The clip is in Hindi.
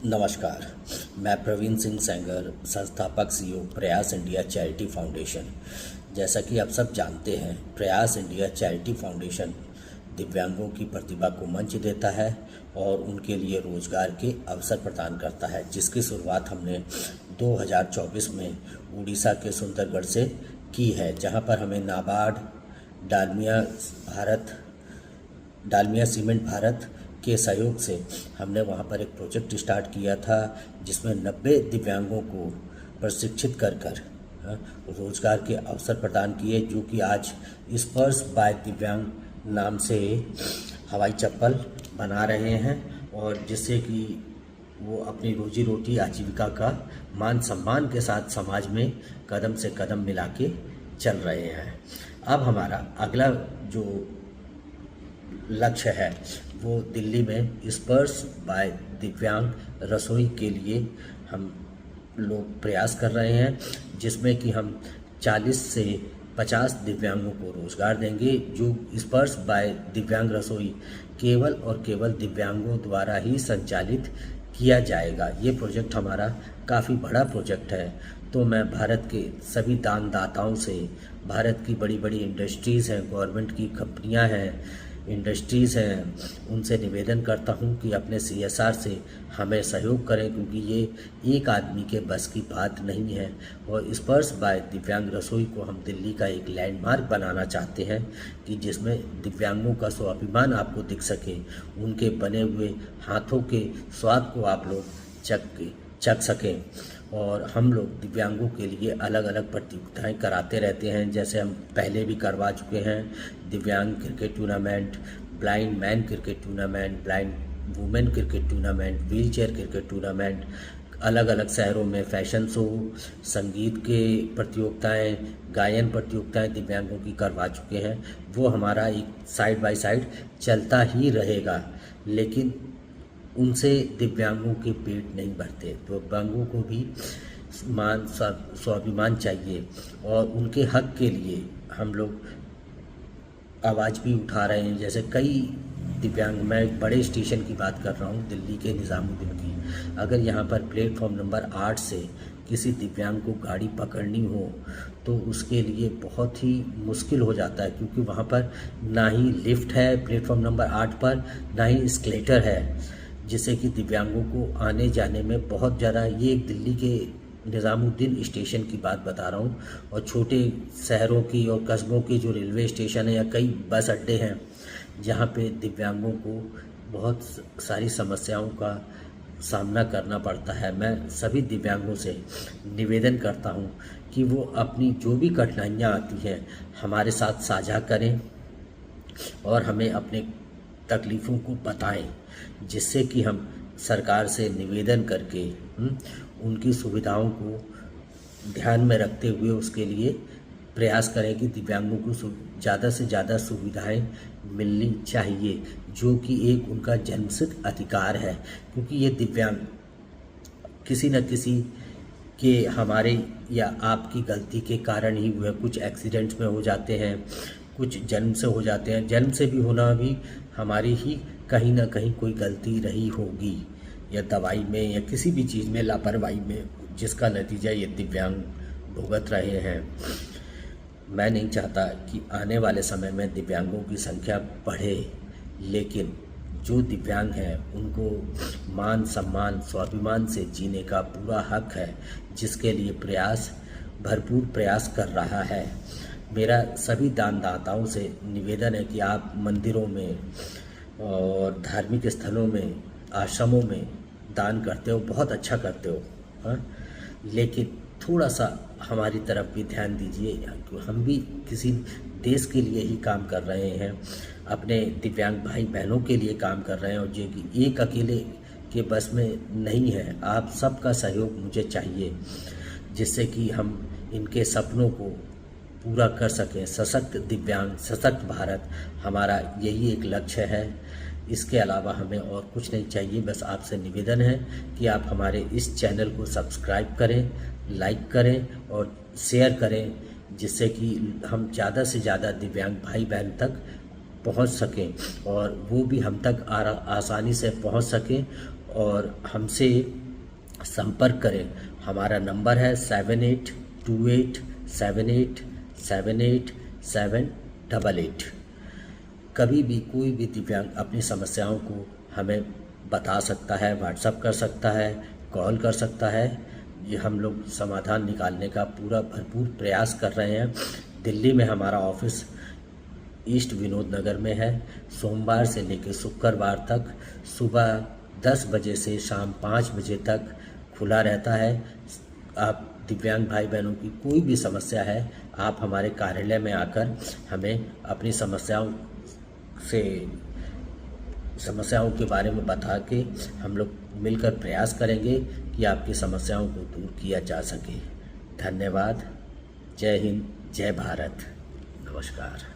नमस्कार। मैं प्रवीण सिंह सेंगर, संस्थापक सीईओ प्रयास इंडिया चैरिटी फाउंडेशन। जैसा कि आप सब जानते हैं, प्रयास इंडिया चैरिटी फाउंडेशन दिव्यांगों की प्रतिभा को मंच देता है और उनके लिए रोजगार के अवसर प्रदान करता है, जिसकी शुरुआत हमने 2024 में उड़ीसा के सुंदरगढ़ से की है, जहां पर हमें नाबार्ड, डालमिया सीमेंट भारत के सहयोग से हमने वहां पर एक प्रोजेक्ट स्टार्ट किया था, जिसमें 90 दिव्यांगों को प्रशिक्षित कर रोजगार के अवसर प्रदान किए, जो कि आज स्पर्श बाय दिव्यांग नाम से हवाई चप्पल बना रहे हैं और जिससे कि वो अपनी रोजी रोटी आजीविका का मान सम्मान के साथ समाज में कदम से कदम मिला के चल रहे हैं। अब हमारा अगला जो लक्ष्य है वो दिल्ली में स्पर्श बाय दिव्यांग रसोई के लिए हम लोग प्रयास कर रहे हैं, जिसमें कि हम 40 से 50 दिव्यांगों को रोजगार देंगे। जो स्पर्श बाय दिव्यांग रसोई केवल और केवल दिव्यांगों द्वारा ही संचालित किया जाएगा। ये प्रोजेक्ट हमारा काफ़ी बड़ा प्रोजेक्ट है, तो मैं भारत के सभी दानदाताओं से, भारत की बड़ी बड़ी इंडस्ट्रीज़ हैं, गवर्नमेंट की कंपनियां हैं, इंडस्ट्रीज़ हैं, उनसे निवेदन करता हूं कि अपने CSR से हमें सहयोग करें, क्योंकि ये एक आदमी के बस की बात नहीं है। और स्पर्श बाय दिव्यांग रसोई को हम दिल्ली का एक लैंडमार्क बनाना चाहते हैं कि जिसमें दिव्यांगों का स्वाभिमान आपको दिख सके, उनके बने हुए हाथों के स्वाद को आप लोग चख सकें। और हम लोग दिव्यांगों के लिए अलग अलग प्रतियोगिताएं कराते रहते हैं, जैसे हम पहले भी करवा चुके हैं दिव्यांग cricket tournament, blind man cricket tournament, blind women cricket tournament, wheelchair cricket tournament, अलग अलग शहरों में फैशन शो, संगीत के प्रतियोगिताएं, गायन प्रतियोगिताएं दिव्यांगों की करवा चुके हैं। वो हमारा एक साइड बाय साइड चलता ही रहेगा, लेकिन उनसे दिव्यांगों के पेट नहीं भरते। तो दिव्यांगों को भी मान स्वाभिमान चाहिए और उनके हक के लिए हम लोग आवाज़ भी उठा रहे हैं। जैसे कई दिव्यांग, मैं एक बड़े स्टेशन की बात कर रहा हूँ, दिल्ली के निज़ामुद्दीन की। अगर यहाँ पर प्लेटफॉर्म नंबर 8 से किसी दिव्यांग को गाड़ी पकड़नी हो तो उसके लिए बहुत ही मुश्किल हो जाता है, क्योंकि वहाँ पर ना ही लिफ्ट है प्लेटफॉर्म नंबर 8 पर, ना ही एस्केलेटर है, जिससे कि दिव्यांगों को आने जाने में बहुत ज़्यादा, ये एक दिल्ली के निज़ामुद्दीन स्टेशन की बात बता रहा हूँ, और छोटे शहरों की और कस्बों की जो रेलवे स्टेशन है या कई बस अड्डे हैं, जहाँ पे दिव्यांगों को बहुत सारी समस्याओं का सामना करना पड़ता है। मैं सभी दिव्यांगों से निवेदन करता हूँ कि वो अपनी जो भी कठिनाइयाँ आती हैं हमारे साथ साझा करें और हमें अपने तकलीफ़ों को बताएं, जिससे कि हम सरकार से निवेदन करके उनकी सुविधाओं को ध्यान में रखते हुए उसके लिए प्रयास करें कि दिव्यांगों को ज़्यादा से ज़्यादा सुविधाएं मिलनी चाहिए, जो कि एक उनका जन्मसिद्ध अधिकार है। क्योंकि ये दिव्यांग किसी न किसी के, हमारे या आपकी गलती के कारण ही हुए, कुछ एक्सीडेंट्स में हो जाते हैं, कुछ जन्म से हो जाते हैं। जन्म से भी होना भी हमारी ही कहीं ना कहीं कोई गलती रही होगी, या दवाई में या किसी भी चीज़ में लापरवाही में, जिसका नतीजा ये दिव्यांग भुगत रहे हैं। मैं नहीं चाहता कि आने वाले समय में दिव्यांगों की संख्या बढ़े, लेकिन जो दिव्यांग हैं उनको मान सम्मान स्वाभिमान से जीने का पूरा हक है, जिसके लिए भरपूर प्रयास कर रहा है। मेरा सभी दानदाताओं से निवेदन है कि आप मंदिरों में और धार्मिक स्थलों में, आश्रमों में दान करते हो, बहुत अच्छा करते हो, हाँ, लेकिन थोड़ा सा हमारी तरफ भी ध्यान दीजिए। हम भी किसी देश के लिए ही काम कर रहे हैं, अपने दिव्यांग भाई बहनों के लिए काम कर रहे हैं, और जो कि एक अकेले के बस में नहीं है। आप सबका सहयोग मुझे चाहिए, जिससे कि हम इनके सपनों को पूरा कर सकें। सशक्त दिव्यांग, सशक्त भारत, हमारा यही एक लक्ष्य है। इसके अलावा हमें और कुछ नहीं चाहिए। बस आपसे निवेदन है कि आप हमारे इस चैनल को सब्सक्राइब करें, लाइक करें और शेयर करें, जिससे कि हम ज़्यादा से ज़्यादा दिव्यांग भाई बहन तक पहुंच सकें और वो भी हम तक आसानी से पहुंच सकें और हमसे संपर्क करें। हमारा नंबर है 7828787788। कभी भी कोई भी दिव्यांग अपनी समस्याओं को हमें बता सकता है, व्हाट्सएप कर सकता है, कॉल कर सकता है। ये हम लोग समाधान निकालने का पूरा भरपूर प्रयास कर रहे हैं। दिल्ली में हमारा ऑफिस ईस्ट विनोद नगर में है। सोमवार से लेकर शुक्रवार तक सुबह 10 बजे से शाम 5 बजे तक खुला रहता है। आप दिव्यांग भाई बहनों की कोई भी समस्या है, आप हमारे कार्यालय में आकर हमें अपनी समस्याओं के बारे में बता के हम लोग मिलकर प्रयास करेंगे कि आपकी समस्याओं को दूर किया जा सके। धन्यवाद। जय हिंद, जय भारत, नमस्कार।